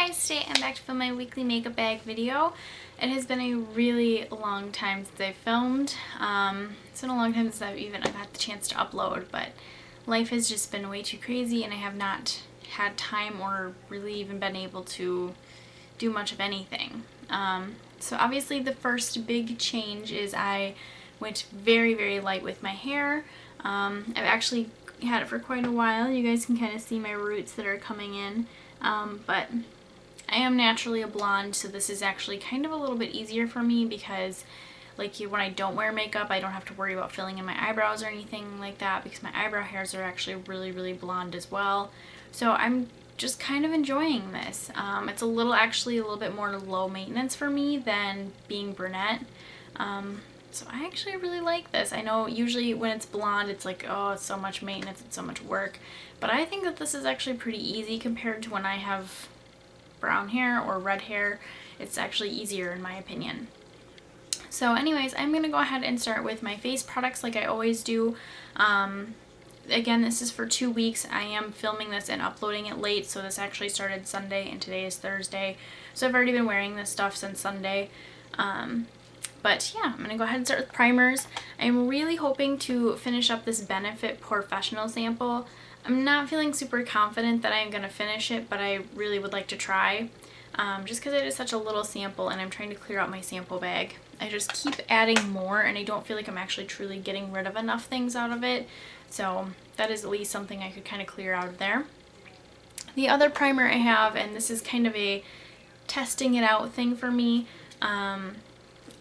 guys, today I'm back to film my weekly makeup bag video. It has been a really long time since I filmed. It's been a long time since I've got the chance to upload, but life has just been way too crazy and I have not had time or really even been able to do much of anything. So obviously the first big change is I went very light with my hair. I've actually had it for quite a while. You guys can kind of see my roots that are coming in. But I am naturally a blonde, so this is actually kind of a little bit easier for me because when I don't wear makeup, I don't have to worry about filling in my eyebrows or anything like that because my eyebrow hairs are actually really blonde as well. So I'm just kind of enjoying this. It's actually a little bit more low maintenance for me than being brunette. So I actually really like this. I know usually when it's blonde, it's like, oh, it's so much maintenance, it's so much work. But I think that this is actually pretty easy compared to when I have brown hair or red hair. It's actually easier in my opinion. So anyways, I'm going to go ahead and start with my face products like I always do. Again, this is for 2 weeks. I am filming this and uploading it late, so this actually started Sunday and today is Thursday. So I've already been wearing this stuff since Sunday. But yeah, I'm going to go ahead and start with primers. I'm really hoping to finish up this Benefit Professional sample. I'm not feeling super confident that I'm going to finish it, but I really would like to try. Just because it is such a little sample and I'm trying to clear out my sample bag. I just keep adding more and I don't feel like I'm actually truly getting rid of enough things out of it. So that is at least something I could kind of clear out of there. The other primer I have, and this is kind of a testing it out thing for me,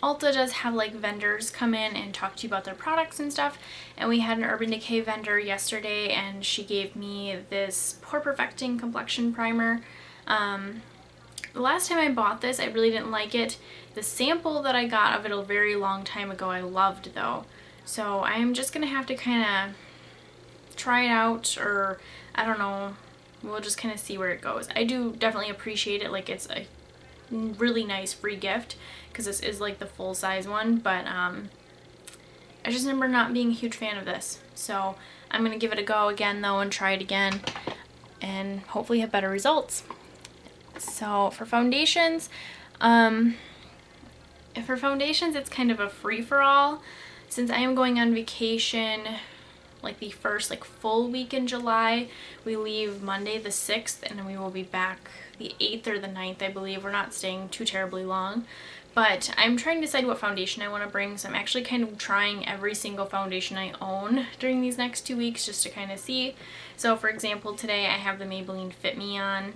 Ulta does have like vendors come in and talk to you about their products and stuff, and we had an Urban Decay vendor yesterday and she gave me this Pore Perfecting Complexion Primer. The last time I bought this I really didn't like it. The sample that I got of it a very long time ago I loved though, so I'm just gonna have to kind of try it out, or I don't know, we'll just kind of see where it goes. I do definitely appreciate it, like it's a really nice free gift because this is like the full-size one, but I just remember not being a huge fan of this. So I'm gonna give it a go again though and try it again and hopefully have better results. So for foundations, it's kind of a free-for-all since I am going on vacation like the first full week in July. We leave Monday the 6th and then we will be back the 8th or the 9th, I believe. We're not staying too terribly long, but I'm trying to decide what foundation I want to bring, so I'm actually kind of trying every single foundation I own during these next 2 weeks just to kind of see. So for example, today I have the Maybelline Fit Me on,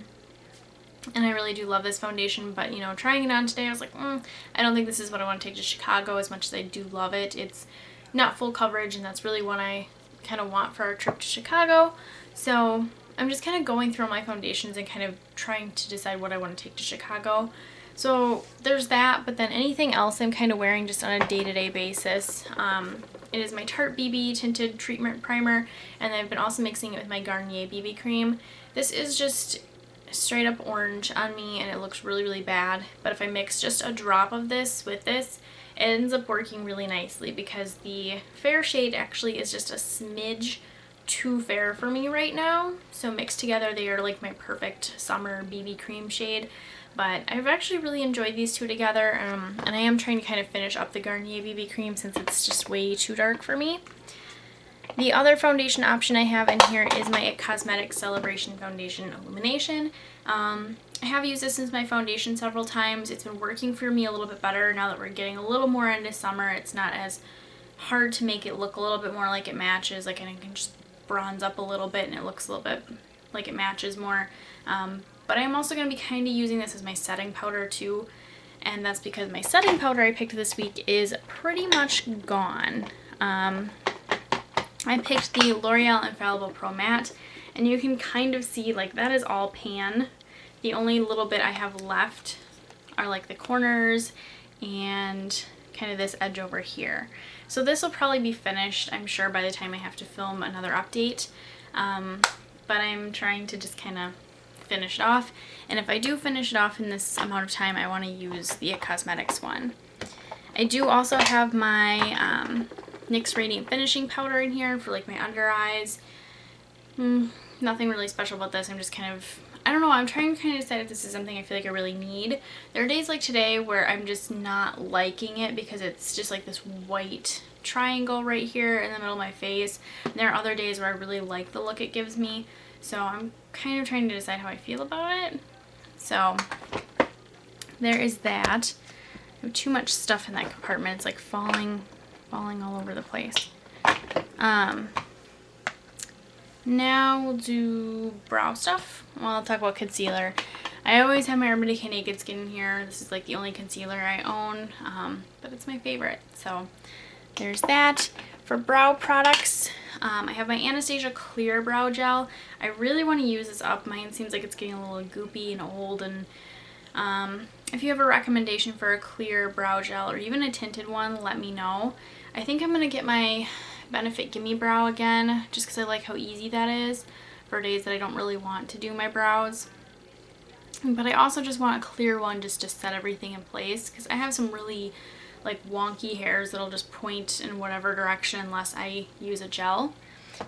and I really do love this foundation, but you know, trying it on today I was like, I don't think this is what I want to take to Chicago as much as I do love it. It's not full coverage and that's really what I kind of want for our trip to Chicago. So I'm just kind of going through my foundations and kind of trying to decide what I want to take to Chicago. So there's that, but then anything else I'm kind of wearing just on a day-to-day basis. It is my Tarte BB Tinted Treatment Primer, and I've been also mixing it with my Garnier BB Cream. This is just straight up orange on me and it looks really bad, but if I mix just a drop of this with this, it ends up working really nicely because the fair shade actually is just a smidge too fair for me right now. So mixed together they are like my perfect summer BB cream shade. But I've actually really enjoyed these two together, and I am trying to kind of finish up the Garnier BB cream since it's just way too dark for me. The other foundation option I have in here is my IT Cosmetics Celebration Foundation Illumination. I have used this as my foundation several times. It's been working for me a little bit better now that we're getting a little more into summer. It's not as hard to make it look a little bit more like it matches, and I can just bronze up a little bit and it looks a little bit like it matches more. But I'm also going to be kind of using this as my setting powder too, and that's because my setting powder I picked this week is pretty much gone. I picked the L'Oreal Infallible Pro Matte, and you can kind of see that is all pan. The only little bit I have left are like the corners and kind of this edge over here. So this will probably be finished, I'm sure, by the time I have to film another update. But I'm trying to just kind of finish it off, and if I do finish it off in this amount of time, I want to use the IT Cosmetics one. I do also have my NYX Radiant Finishing Powder in here for my under eyes. Nothing really special about this. I'm just kind of, I don't know, I'm trying to kind of decide if this is something I feel like I really need. There are days like today where I'm just not liking it because it's just like this white triangle right here in the middle of my face. And there are other days where I really like the look it gives me. So I'm kind of trying to decide how I feel about it. So there is that. I have too much stuff in that compartment. It's like falling all over the place. Now we'll do brow stuff. Well, I'll talk about concealer. I always have my Urban Decay Naked Skin in here. This is like the only concealer I own, but it's my favorite. So there's that. For brow products, I have my Anastasia Clear Brow Gel. I really want to use this up. Mine seems like it's getting a little goopy and old, and if you have a recommendation for a clear brow gel or even a tinted one, let me know. I think I'm going to get my Benefit Gimme Brow again, just because I like how easy that is for days that I don't really want to do my brows. But I also just want a clear one just to set everything in place, because I have some really like wonky hairs that'll just point in whatever direction unless I use a gel.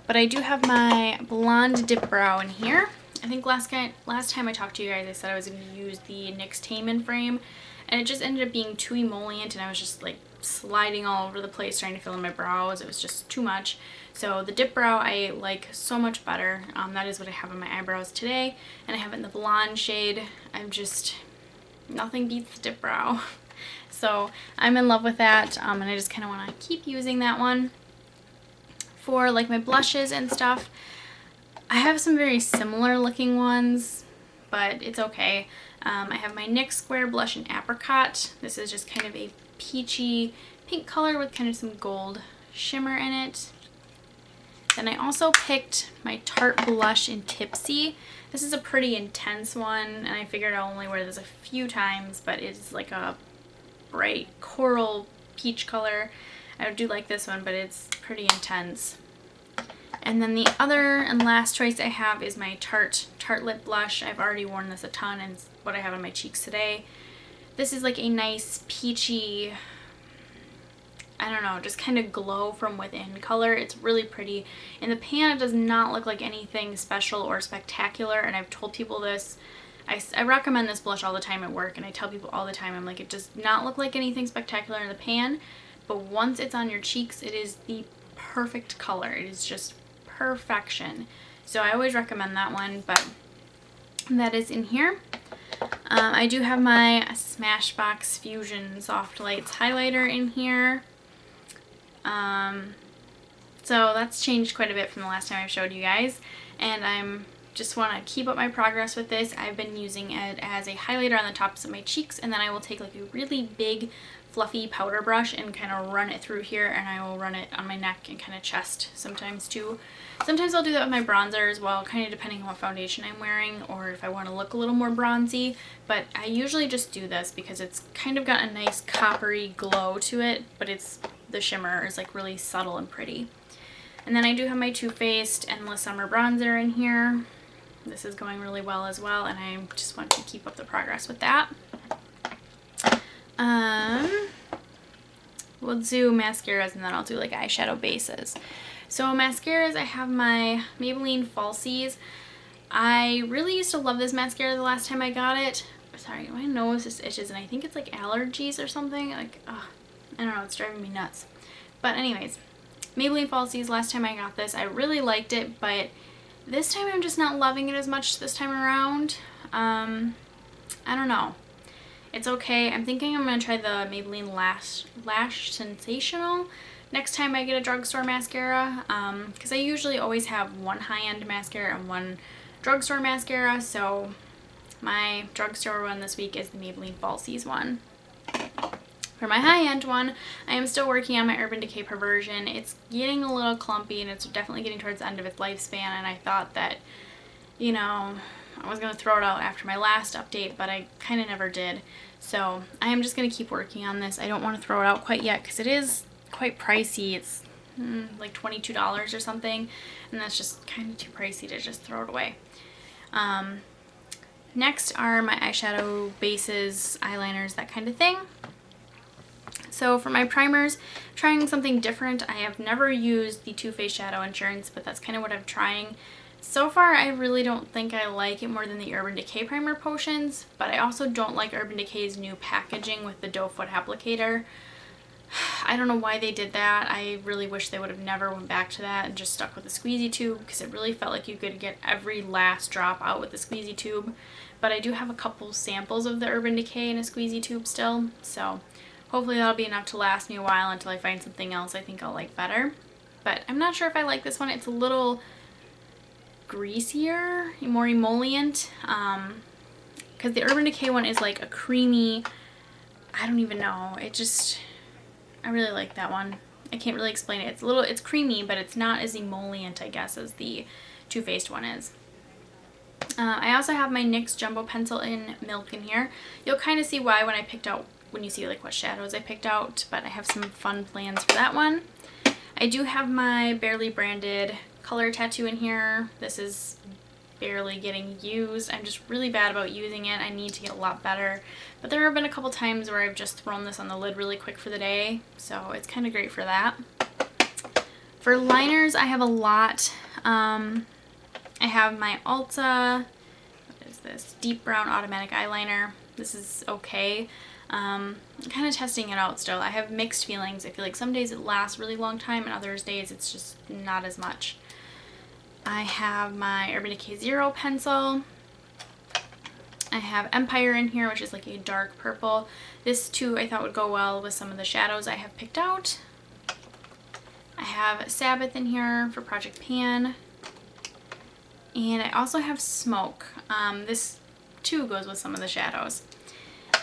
But I do have my Blonde Dip Brow in here. I think last time I talked to you guys, I said I was going to use the NYX Taman frame, and it just ended up being too emollient, and I was just like sliding all over the place trying to fill in my brows. It was just too much. So the dip brow I like so much better. That is what I have on my eyebrows today, and I have it in the blonde shade. Nothing beats the dip brow. So I'm in love with that, and I just kind of want to keep using that one. For like my blushes and stuff, I have some very similar looking ones, but it's okay. I have my NYX Square Blush in Apricot. This is just kind of a peachy pink color with kind of some gold shimmer in it. Then I also picked my Tarte Blush in Tipsy. This is a pretty intense one, and I figured I'll only wear this a few times, but it's like a bright coral peach color. I do like this one, but it's pretty intense. And then the other and last choice I have is my Tarte Lip Blush. I've already worn this a ton, and it's what I have on my cheeks today. This is like a nice peachy, I don't know, just kind of glow from within color. It's really pretty. In the pan, it does not look like anything special or spectacular, and I've told people this. I recommend this blush all the time at work, and I tell people all the time, I'm like, it does not look like anything spectacular in the pan, but once it's on your cheeks, it is the perfect color. It is just perfection. So I always recommend that one, but that is in here. I do have my Smashbox Fusion Soft Lights highlighter in here. So that's changed quite a bit from the last time I showed you guys, and I'm just want to keep up my progress with this. I've been using it as a highlighter on the tops of my cheeks, and then I will take like a really big fluffy powder brush and kind of run it through here, and I will run it on my neck and kind of chest sometimes too. Sometimes I'll do that with my bronzer as well, kind of depending on what foundation I'm wearing or if I want to look a little more bronzy, but I usually just do this because it's kind of got a nice coppery glow to it, but the shimmer is like really subtle and pretty. And then I do have my Too Faced Endless Summer Bronzer in here. This is going really well as well, and I just want to keep up the progress with that. We'll do mascaras, and then I'll do like eyeshadow bases. So mascaras, I have my Maybelline Falsies. I really used to love this mascara the last time I got it. Sorry, my nose just itches, and I think it's like allergies or something. Like, I don't know, it's driving me nuts. But anyways, Maybelline Falsies, last time I got this, I really liked it, but this time I'm just not loving it as much this time around. I don't know. It's okay. I'm thinking I'm going to try the Maybelline Lash Sensational next time I get a drugstore mascara, because I usually always have one high-end mascara and one drugstore mascara, so my drugstore one this week is the Maybelline Falsies one. For my high-end one, I am still working on my Urban Decay Perversion. It's getting a little clumpy, and it's definitely getting towards the end of its lifespan, and I thought that, you know, I was going to throw it out after my last update, but I kind of never did. So I am just going to keep working on this. I don't want to throw it out quite yet because it is quite pricey. It's like $22 or something, and that's just kind of too pricey to just throw it away. Next are my eyeshadow bases, eyeliners, that kind of thing. So for my primers, trying something different. I have never used the Too Faced Shadow Insurance, but that's kind of what I'm trying. So far, I really don't think I like it more than the Urban Decay Primer Potions, but I also don't like Urban Decay's new packaging with the doe foot applicator. I don't know why they did that. I really wish they would have never went back to that and just stuck with the squeezy tube, because it really felt like you could get every last drop out with the squeezy tube. But I do have a couple samples of the Urban Decay in a squeezy tube still, so hopefully that'll be enough to last me a while until I find something else I think I'll like better. But I'm not sure if I like this one. It's a little greasier, more emollient, because the Urban Decay one is like a creamy, I don't even know, I really like that one. I can't really explain it. It's creamy, but it's not as emollient, I guess, as the Too Faced one is. I also have my NYX Jumbo Pencil in Milk in here. You'll kind of see why when you see like what shadows I picked out, but I have some fun plans for that one. I do have my Barely Branded color tattoo in here. This is barely getting used. I'm just really bad about using it. I need to get a lot better. But there have been a couple times where I've just thrown this on the lid really quick for the day, so it's kind of great for that. For liners, I have a lot. I have my Ulta, what is this, Deep Brown Automatic Eyeliner. This is okay. I'm kind of testing it out still. I have mixed feelings. I feel like some days it lasts a really long time and other days it's just not as much. I have my Urban Decay Zero pencil. I have Empire in here, which is like a dark purple. This too I thought would go well with some of the shadows I have picked out. I have Sabbath in here for Project Pan. And I also have Smoke. This too goes with some of the shadows.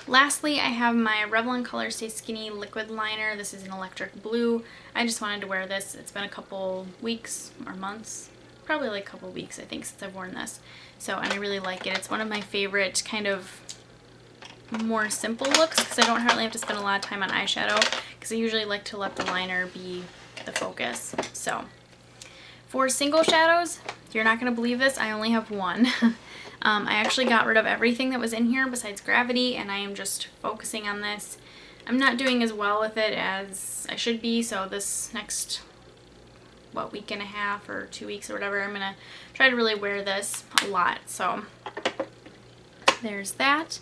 Lastly, I have my Revlon Color Stay Skinny liquid liner. This is an electric blue. I just wanted to wear this. It's been a couple weeks or months, probably like a couple weeks I think since I've worn this. And I really like it. It's one of my favorite kind of more simple looks because I don't hardly have to spend a lot of time on eyeshadow because I usually like to let the liner be the focus. So for single shadows, you're not going to believe this, I only have one. I actually got rid of everything that was in here besides Gravity, and I am just focusing on this. I'm not doing as well with it as I should be, so this next, week and a half or 2 weeks or whatever, I'm going to try to really wear this a lot. So there's that.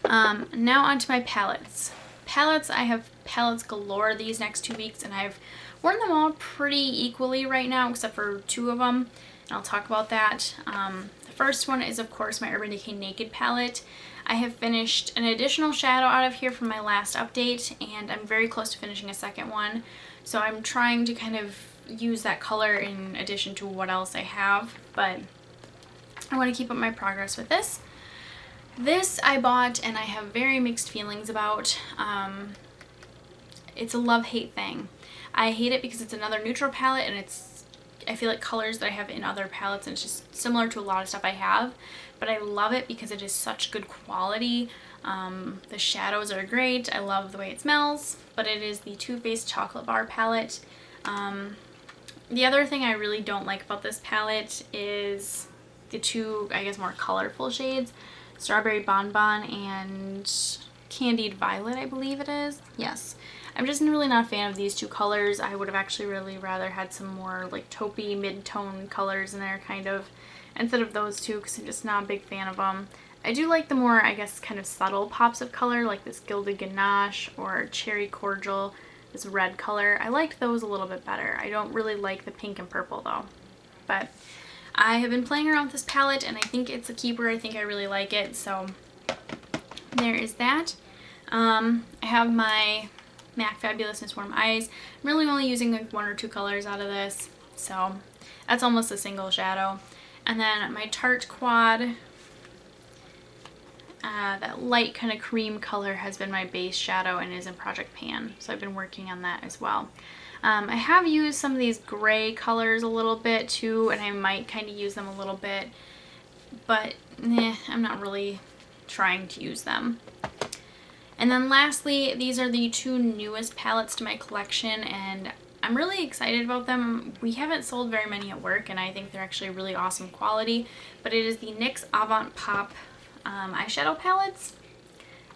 Now onto my palettes. I have palettes galore these next 2 weeks, and I've worn them all pretty equally right now except for 2 of them, and I'll talk about that. The first one is of course my Urban Decay Naked palette. I have finished an additional shadow out of here from my last update, and I'm very close to finishing a second one, so I'm trying to kind of use that color in addition to what else I have, but I want to keep up my progress with this. This I bought and I have very mixed feelings about. It's a love-hate thing. I hate it because it's another neutral palette, and I feel like colors that I have in other palettes, and it's just similar to a lot of stuff I have, but I love it because it is such good quality. The shadows are great. I love the way it smells, but it is the Too Faced Chocolate Bar palette. The other thing I really don't like about this palette is the two, I guess, more colorful shades, Strawberry Bonbon and Candied Violet, I believe it is. Yes. I'm just really not a fan of these two colors. I would have actually really rather had some more like taupey mid-tone colors in there kind of instead of those two, because I'm just not a big fan of them. I do like the more, I guess, kind of subtle pops of color like this Gilded Ganache or Cherry Cordial, this red color. I liked those a little bit better. I don't really like the pink and purple though. But I have been playing around with this palette and I think it's a keeper. I think I really like it. So there is that. I have my MAC Fabulousness Warm Eyes. I'm really only using like 1 or 2 colors out of this, so that's almost a single shadow. And then my Tarte Quad, that light kind of cream color has been my base shadow and is in Project Pan, so I've been working on that as well. I have used some of these gray colors a little bit too, and I might kind of use them a little bit, but I'm not really trying to use them. And then lastly, these are the 2 newest palettes to my collection, and I'm really excited about them. We haven't sold very many at work, and I think they're actually really awesome quality, but it is the NYX Avant Pop eyeshadow palettes.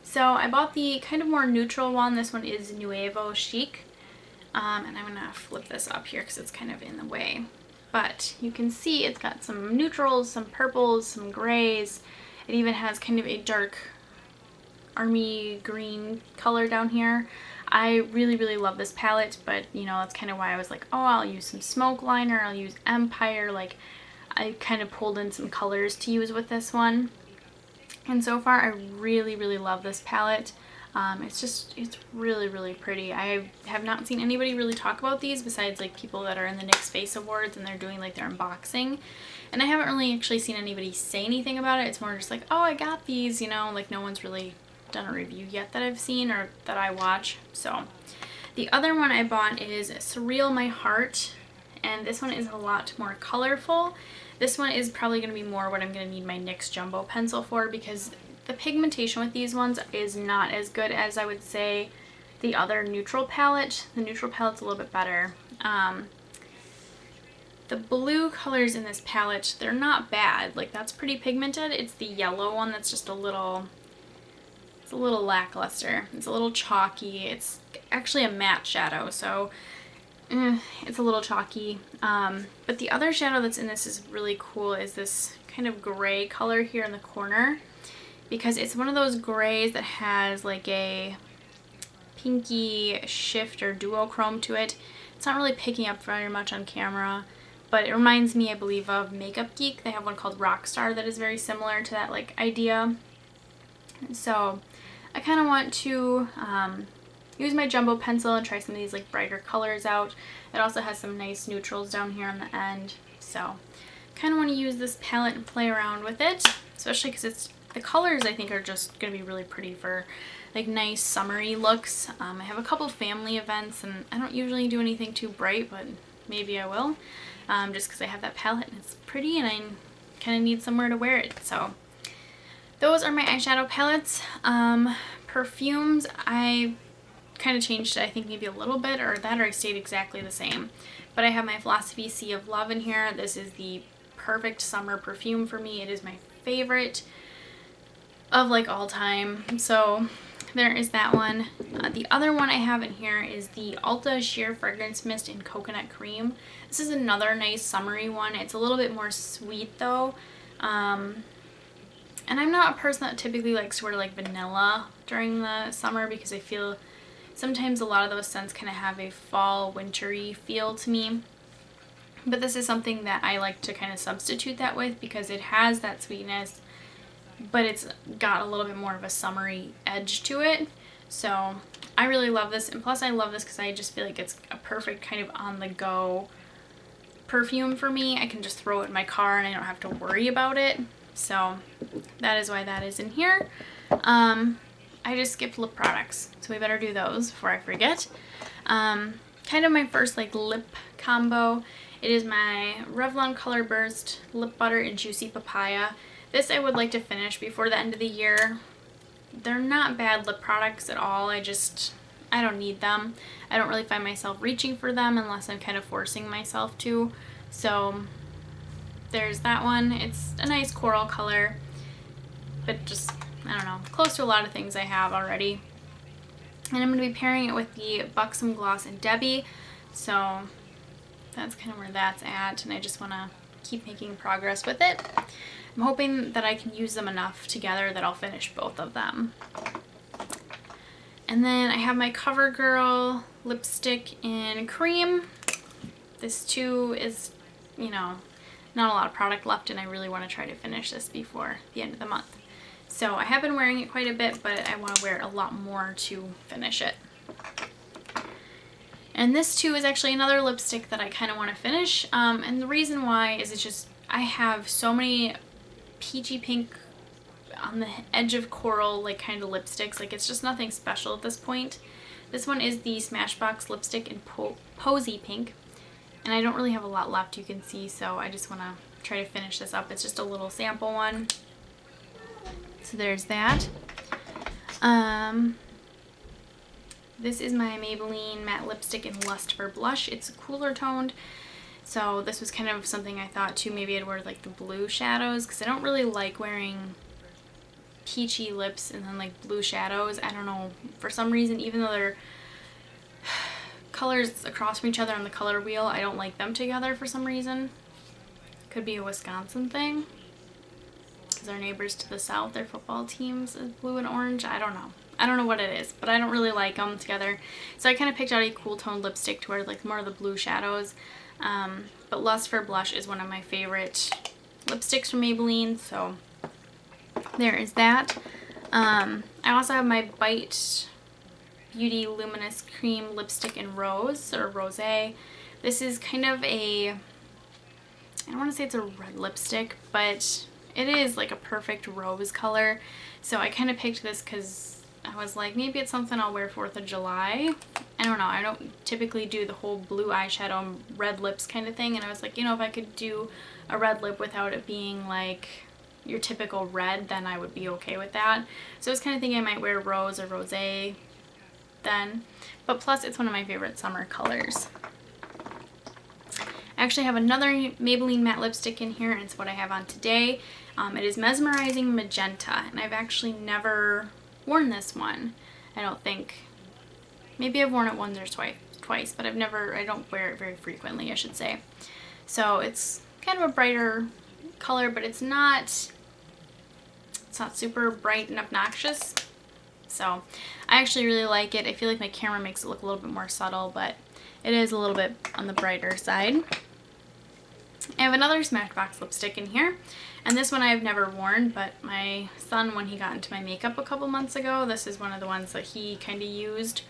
So I bought the kind of more neutral one. This one is Nuevo Chic, and I'm going to flip this up here because it's kind of in the way. but you can see it's got some neutrals, some purples, some grays. It even has kind of a dark army green color down here. I really, really love this palette, but you know, that's kind of why I was like, oh, I'll use some smoke liner, I'll use Empire. Like, I kind of pulled in some colors to use with this one. And so far, I really, really love this palette. It's really, really pretty. I have not seen anybody really talk about these besides like people that are in the NYX Face Awards and they're doing like their unboxing. And I haven't really actually seen anybody say anything about it. It's more just like, oh, I got these, you know, like no one's really done a review yet that I've seen or that I watch. So the other one I bought is Surreal My Heart, and this one is a lot more colorful. This one is probably going to be more what I'm going to need my NYX Jumbo pencil for, because the pigmentation with these ones is not as good as I would say the other neutral palette. The neutral palette's a little bit better. The blue colors in this palette, they're not bad. Like, that's pretty pigmented. It's the yellow one that's just a little lackluster. It's a little chalky. It's actually a matte shadow, so it's a little chalky. But the other shadow that's in this is really cool, is this kind of gray color here in the corner, because it's one of those grays that has like a pinky shift or duochrome to it. It's not really picking up very much on camera, but it reminds me, I believe, of Makeup Geek. They have one called Rockstar that is very similar to that like idea. So I kind of want to use my jumbo pencil and try some of these like brighter colors out. It also has some nice neutrals down here on the end. So kind of want to use this palette and play around with it, especially because the colors I think are just going to be really pretty for like nice summery looks. I have a couple family events and I don't usually do anything too bright, but maybe I will, just because I have that palette and it's pretty and I kind of need somewhere to wear it. So those are my eyeshadow palettes. Perfumes, I kind of changed it, I think maybe a little bit, or I stayed exactly the same. But I have my Philosophy Sea of Love in here. This is the perfect summer perfume for me. It is my favorite of like all time. So there is that one. The other one I have in here is the Ulta Sheer Fragrance Mist in Coconut Cream. This is another nice summery one. It's a little bit more sweet though. And I'm not a person that typically likes to wear like vanilla during the summer, because I feel sometimes a lot of those scents kind of have a fall wintry feel to me. But this is something that I like to kind of substitute that with, because it has that sweetness, but it's got a little bit more of a summery edge to it. So I really love this, and plus I love this because I just feel like it's a perfect kind of on-the-go perfume for me. I can just throw it in my car and I don't have to worry about it. So that is why that is in here. I just skipped lip products, so we better do those before I forget. Kind of my first like lip combo. It is my Revlon Color Burst Lip Butter and Juicy Papaya. This I would like to finish before the end of the year. They're not bad lip products at all. I don't need them. I don't really find myself reaching for them unless I'm kind of forcing myself to. So there's that one. It's a nice coral color, but just, I don't know, close to a lot of things I have already. And I'm going to be pairing it with the Buxom Gloss and Debbie. So that's kind of where that's at, and I just want to keep making progress with it. I'm hoping that I can use them enough together that I'll finish both of them. And then I have my CoverGirl lipstick in cream. This too is, you know, not a lot of product left, and I really want to try to finish this before the end of the month. So I have been wearing it quite a bit, but I want to wear it a lot more to finish it. And this too is actually another lipstick that I kind of want to finish. And the reason why is it's just, I have so many peachy pink on the edge of coral like kind of lipsticks. Like, it's just nothing special at this point. This one is the Smashbox lipstick in Posy Pink. And I don't really have a lot left, you can see, so I just want to try to finish this up. It's just a little sample one. So there's that. This is my Maybelline matte lipstick in Lust for Blush. It's cooler toned, so this was kind of something I thought too. Maybe I'd wear like the blue shadows, because I don't really like wearing peachy lips and then like blue shadows. I don't know, for some reason, even though they're colors across from each other on the color wheel, I don't like them together for some reason. Could be a Wisconsin thing, because our neighbors to the south, their football teams is blue and orange. I don't know. I don't know what it is, but I don't really like them together. So I kind of picked out a cool toned lipstick to wear like more of the blue shadows. But Lust for Blush is one of my favorite lipsticks from Maybelline, so there is that. I also have my Bite Beauty Luminous Cream Lipstick in Rose, or Rosé. This is kind of a, I don't want to say it's a red lipstick, but it is like a perfect rose color. So I kind of picked this because I was like, maybe it's something I'll wear 4th of July. I don't know. I don't typically do the whole blue eyeshadow and red lips kind of thing. And I was like, you know, if I could do a red lip without it being like your typical red, then I would be okay with that. So I was kind of thinking I might wear rose or rosé then. But plus, it's one of my favorite summer colors. I actually have another Maybelline matte lipstick in here, and it's what I have on today. It is Mesmerizing Magenta, and I've actually never worn this one, I don't think. Maybe I've worn it once or twice, but I don't wear it very frequently, I should say. So it's kind of a brighter color, but it's not super bright and obnoxious. So I actually really like it. I feel like my camera makes it look a little bit more subtle, but it is a little bit on the brighter side. I have another Smashbox lipstick in here, and this one I have never worn, but my son, when he got into my makeup a couple months ago, this is one of the ones that he kind of used.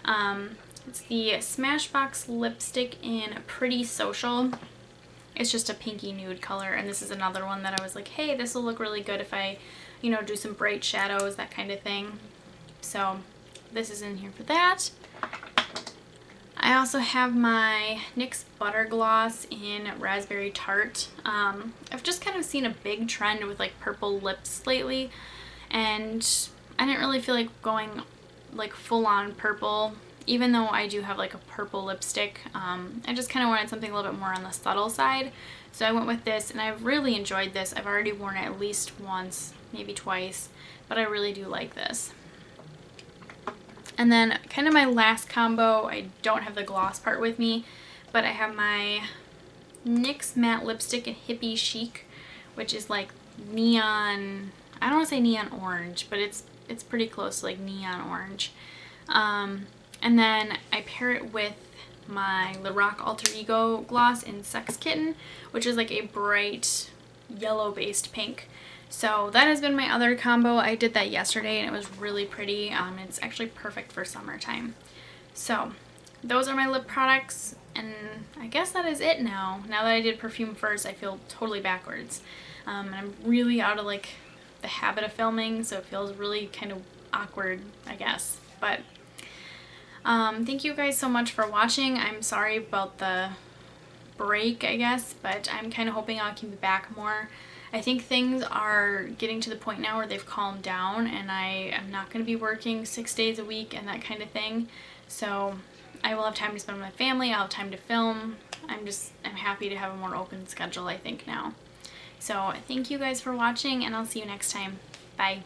It's the Smashbox lipstick in Pretty Social. It's just a pinky nude color, and this is another one that I was like, hey, this will look really good if I, you know, do some bright shadows, that kind of thing. So this is in here for that. I also have my NYX Butter Gloss in Raspberry Tart. I've just kind of seen a big trend with like purple lips lately, and I didn't really feel like going like full on purple, even though I do have like a purple lipstick. I just kind of wanted something a little bit more on the subtle side. So I went with this, and I've really enjoyed this. I've already worn it at least once, maybe twice, but I really do like this. And then kind of my last combo, I don't have the gloss part with me, but I have my NYX matte lipstick in Hippie Chic, which is like neon, I don't want to say neon orange, but it's pretty close to like neon orange. And then I pair it with my Le Roc Alter Ego gloss in Sex Kitten, which is like a bright yellow based pink. So that has been my other combo. I did that yesterday and it was really pretty. It's actually perfect for summertime. So those are my lip products, and I guess that is it now. Now that I did perfume first, I feel totally backwards. And I'm really out of like the habit of filming, so it feels really kind of awkward, I guess. But thank you guys so much for watching. I'm sorry about the break, I guess, but I'm kind of hoping I'll keep it back more. I think things are getting to the point now where they've calmed down, and I am not going to be working 6 days a week and that kind of thing. So I will have time to spend with my family. I'll have time to film. I'm happy to have a more open schedule, I think, now. So thank you guys for watching, and I'll see you next time. Bye.